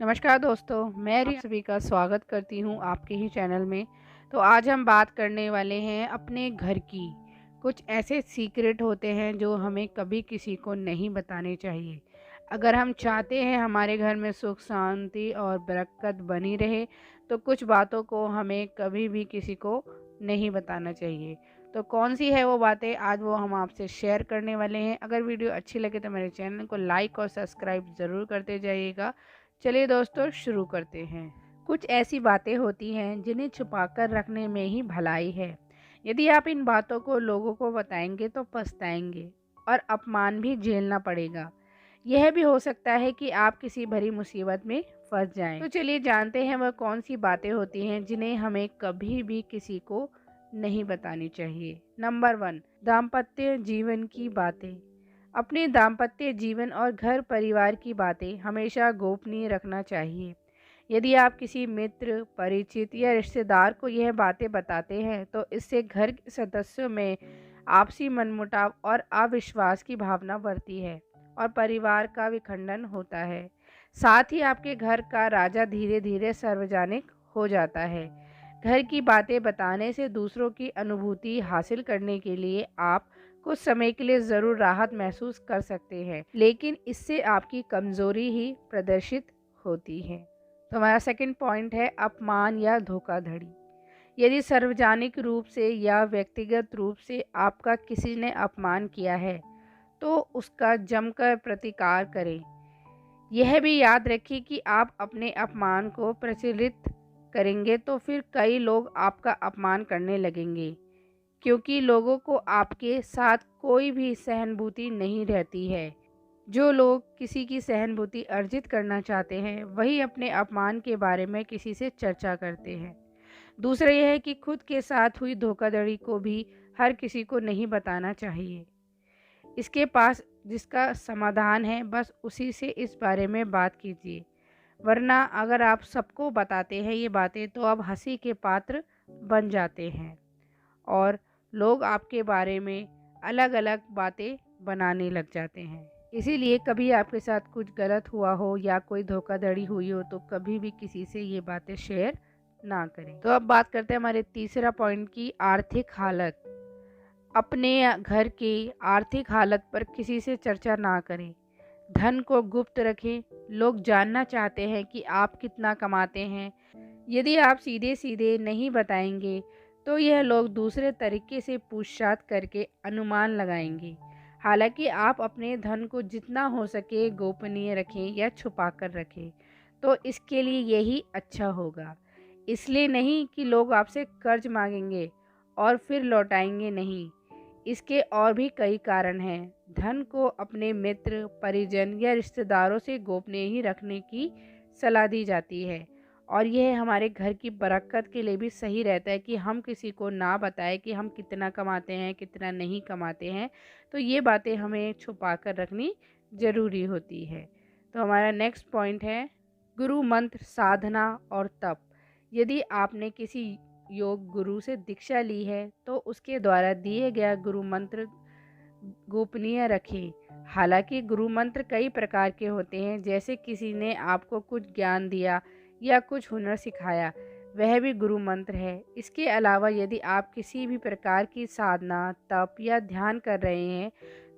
नमस्कार दोस्तों, मैं आप सभी का स्वागत करती हूँ आपके ही चैनल में। तो आज हम बात करने वाले हैं अपने घर की। कुछ ऐसे सीक्रेट होते हैं जो हमें कभी किसी को नहीं बताने चाहिए। अगर हम चाहते हैं हमारे घर में सुख शांति और बरकत बनी रहे, तो कुछ बातों को हमें कभी भी किसी को नहीं बताना चाहिए। तो कौन सी है वो बातें, आज वो हम आपसे शेयर करने वाले हैं। अगर वीडियो अच्छी लगे तो मेरे चैनल को लाइक और सब्सक्राइब ज़रूर करते जाइएगा। चलिए दोस्तों, शुरू करते हैं। कुछ ऐसी बातें होती हैं जिन्हें छुपाकर रखने में ही भलाई है। यदि आप इन बातों को लोगों को बताएंगे तो पछताएंगे और अपमान भी झेलना पड़ेगा। यह भी हो सकता है कि आप किसी बड़ी मुसीबत में फंस जाएं। तो चलिए जानते हैं वह कौन सी बातें होती हैं जिन्हें हमें कभी भी किसी को नहीं बतानी चाहिए। नंबर 1, दाम्पत्य जीवन की बातें। अपने दाम्पत्य जीवन और घर परिवार की बातें हमेशा गोपनीय रखना चाहिए। यदि आप किसी मित्र, परिचित या रिश्तेदार को यह बातें बताते हैं तो इससे घर के सदस्यों में आपसी मनमुटाव और अविश्वास की भावना बढ़ती है और परिवार का विखंडन होता है। साथ ही आपके घर का राजा धीरे धीरे सार्वजनिक हो जाता है। घर की बातें बताने से दूसरों की अनुभूति हासिल करने के लिए आप कुछ समय के लिए ज़रूर राहत महसूस कर सकते हैं, लेकिन इससे आपकी कमज़ोरी ही प्रदर्शित होती है। तो हमारा सेकंड पॉइंट है अपमान या धोखाधड़ी। यदि सार्वजनिक रूप से या व्यक्तिगत रूप से आपका किसी ने अपमान किया है, तो उसका जमकर प्रतिकार करें। यह भी याद रखिए कि आप अपने अपमान को प्रचलित करेंगे तो फिर कई लोग आपका अपमान करने लगेंगे, क्योंकि लोगों को आपके साथ कोई भी सहानुभूति नहीं रहती है। जो लोग किसी की सहानुभूति अर्जित करना चाहते हैं, वही अपने अपमान के बारे में किसी से चर्चा करते हैं। दूसरा यह है कि खुद के साथ हुई धोखाधड़ी को भी हर किसी को नहीं बताना चाहिए। इसके पास जिसका समाधान है, बस उसी से इस बारे में बात कीजिए। वरना अगर आप सबको बताते हैं ये बातें, तो आप हंसी के पात्र बन जाते हैं और लोग आपके बारे में अलग-अलग बातें बनाने लग जाते हैं। इसीलिए कभी आपके साथ कुछ गलत हुआ हो या कोई धोखाधड़ी हुई हो तो कभी भी किसी से ये बातें शेयर ना करें। तो अब बात करते हैं हमारे तीसरा पॉइंट की, आर्थिक हालत। अपने घर की आर्थिक हालत पर किसी से चर्चा ना करें। धन को गुप्त रखें। लोग जानना चाहते हैं कि आप कितना कमाते हैं। यदि आप सीधे सीधे नहीं बताएंगे तो यह लोग दूसरे तरीके से पूछताछ करके अनुमान लगाएंगे। हालांकि आप अपने धन को जितना हो सके गोपनीय रखें या छुपा कर रखें, तो इसके लिए यही अच्छा होगा। इसलिए नहीं कि लोग आपसे कर्ज मांगेंगे और फिर लौटाएंगे नहीं। इसके और भी कई कारण हैं। धन को अपने मित्र, परिजन या रिश्तेदारों से गोपनीय ही रखने की सलाह दी जाती है और यह हमारे घर की बरकत के लिए भी सही रहता है कि हम किसी को ना बताएं कि हम कितना कमाते हैं, कितना नहीं कमाते हैं। तो ये बातें हमें छुपा कर रखनी ज़रूरी होती है। तो हमारा नेक्स्ट पॉइंट है गुरु मंत्र, साधना और तप। यदि आपने किसी योग गुरु से दीक्षा ली है तो उसके द्वारा दिए गया गुरु मंत्र गोपनीय रखें। हालांकि गुरु मंत्र कई प्रकार के होते हैं, जैसे किसी ने आपको कुछ ज्ञान दिया या कुछ हुनर सिखाया, वह भी गुरु मंत्र है। इसके अलावा यदि आप किसी भी प्रकार की साधना, तप या ध्यान कर रहे हैं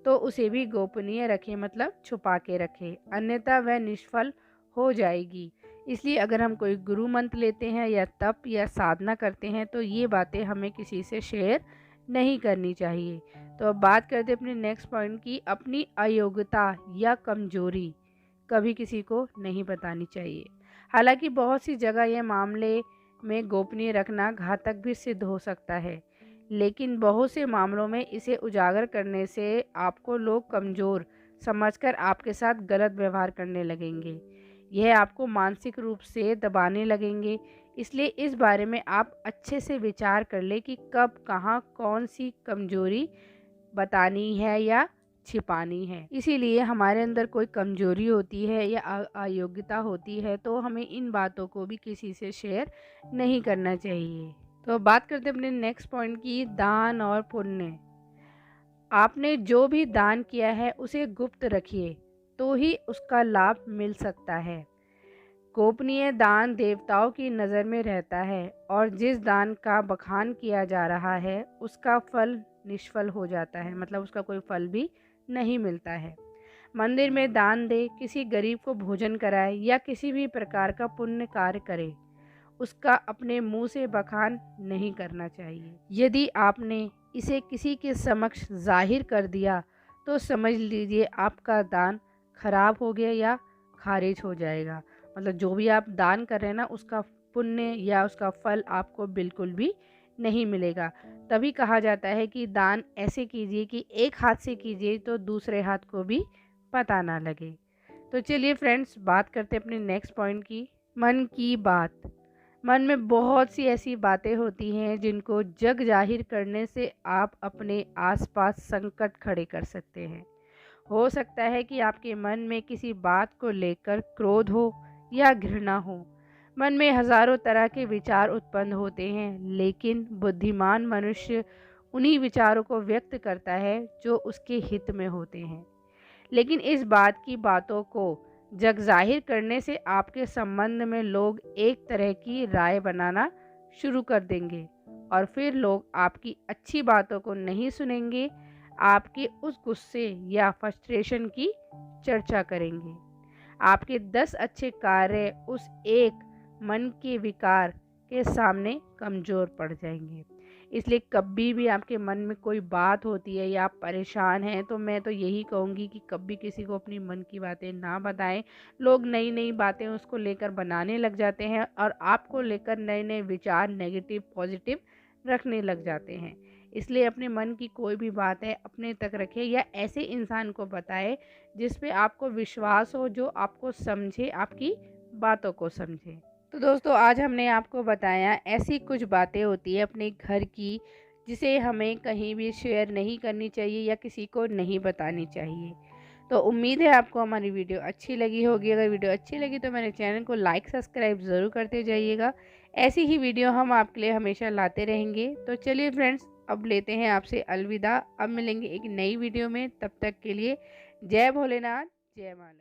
तो उसे भी गोपनीय रखें, मतलब छुपा के रखें, अन्यथा वह निष्फल हो जाएगी। इसलिए अगर हम कोई गुरु मंत्र लेते हैं या तप या साधना करते हैं तो ये बातें हमें किसी से शेयर नहीं करनी चाहिए। तो अब बात करते हैं अपने नेक्स्ट पॉइंट की, अपनी अयोग्यता या कमजोरी कभी किसी को नहीं बतानी चाहिए। हालांकि बहुत सी जगह यह मामले में गोपनीय रखना घातक भी सिद्ध हो सकता है, लेकिन बहुत से मामलों में इसे उजागर करने से आपको लोग कमज़ोर समझकर आपके साथ गलत व्यवहार करने लगेंगे। यह आपको मानसिक रूप से दबाने लगेंगे। इसलिए इस बारे में आप अच्छे से विचार कर लें कि कब, कहाँ, कौन सी कमज़ोरी बतानी है या छिपानी है। इसीलिए हमारे अंदर कोई कमज़ोरी होती है या अयोग्यता होती है तो हमें इन बातों को भी किसी से शेयर नहीं करना चाहिए। तो बात करते हैं अपने नेक्स्ट पॉइंट की, दान और पुण्य। आपने जो भी दान किया है उसे गुप्त रखिए, तो ही उसका लाभ मिल सकता है। गोपनीय दान देवताओं की नज़र में रहता है और जिस दान का बखान किया जा रहा है उसका फल निष्फल हो जाता है, मतलब उसका कोई फल भी नहीं मिलता है। मंदिर में दान दे, किसी गरीब को भोजन कराए या किसी भी प्रकार का पुण्य कार्य करे, उसका अपने मुंह से बखान नहीं करना चाहिए। यदि आपने इसे किसी के समक्ष जाहिर कर दिया तो समझ लीजिए आपका दान खराब हो गया या खारिज हो जाएगा। मतलब जो भी आप दान कर रहे हैं ना, उसका पुण्य या उसका फल आपको बिल्कुल भी नहीं मिलेगा। तभी कहा जाता है कि दान ऐसे कीजिए कि एक हाथ से कीजिए तो दूसरे हाथ को भी पता ना लगे। तो चलिए फ्रेंड्स, बात करते हैं अपने नेक्स्ट पॉइंट की, मन की बात। मन में बहुत सी ऐसी बातें होती हैं जिनको जग जाहिर करने से आप अपने आसपास संकट खड़े कर सकते हैं। हो सकता है कि आपके मन में किसी बात को लेकर क्रोध हो या घृणा हो। मन में हजारों तरह के विचार उत्पन्न होते हैं, लेकिन बुद्धिमान मनुष्य उन्हीं विचारों को व्यक्त करता है जो उसके हित में होते हैं। लेकिन इस बात की बातों को जग जाहिर करने से आपके संबंध में लोग एक तरह की राय बनाना शुरू कर देंगे और फिर लोग आपकी अच्छी बातों को नहीं सुनेंगे, आपके उस गुस्से या फ्रस्ट्रेशन की चर्चा करेंगे। आपके 10 अच्छे कार्य उस एक मन के विकार के सामने कमज़ोर पड़ जाएंगे। इसलिए कभी भी आपके मन में कोई बात होती है या आप परेशान हैं, तो मैं तो यही कहूँगी कि कभी किसी को अपनी मन की बातें ना बताएं। लोग नई नई बातें उसको लेकर बनाने लग जाते हैं और आपको लेकर नए नए विचार नेगेटिव पॉजिटिव रखने लग जाते हैं। इसलिए अपने मन की कोई भी बात है अपने तक रखें या ऐसे इंसान को बताएं जिस पे आपको विश्वास हो, जो आपको समझे, आपकी बातों को समझे। तो दोस्तों, आज हमने आपको बताया ऐसी कुछ बातें होती है अपने घर की जिसे हमें कहीं भी शेयर नहीं करनी चाहिए या किसी को नहीं बतानी चाहिए। तो उम्मीद है आपको हमारी वीडियो अच्छी लगी होगी। अगर वीडियो अच्छी लगी तो मेरे चैनल को लाइक सब्सक्राइब ज़रूर करते जाइएगा। ऐसी ही वीडियो हम आपके लिए हमेशा लाते रहेंगे। तो चलिए फ्रेंड्स, अब लेते हैं आपसे अलविदा। अब मिलेंगे एक नई वीडियो में, तब तक के लिए जय भोलेनाथ, जय माँ।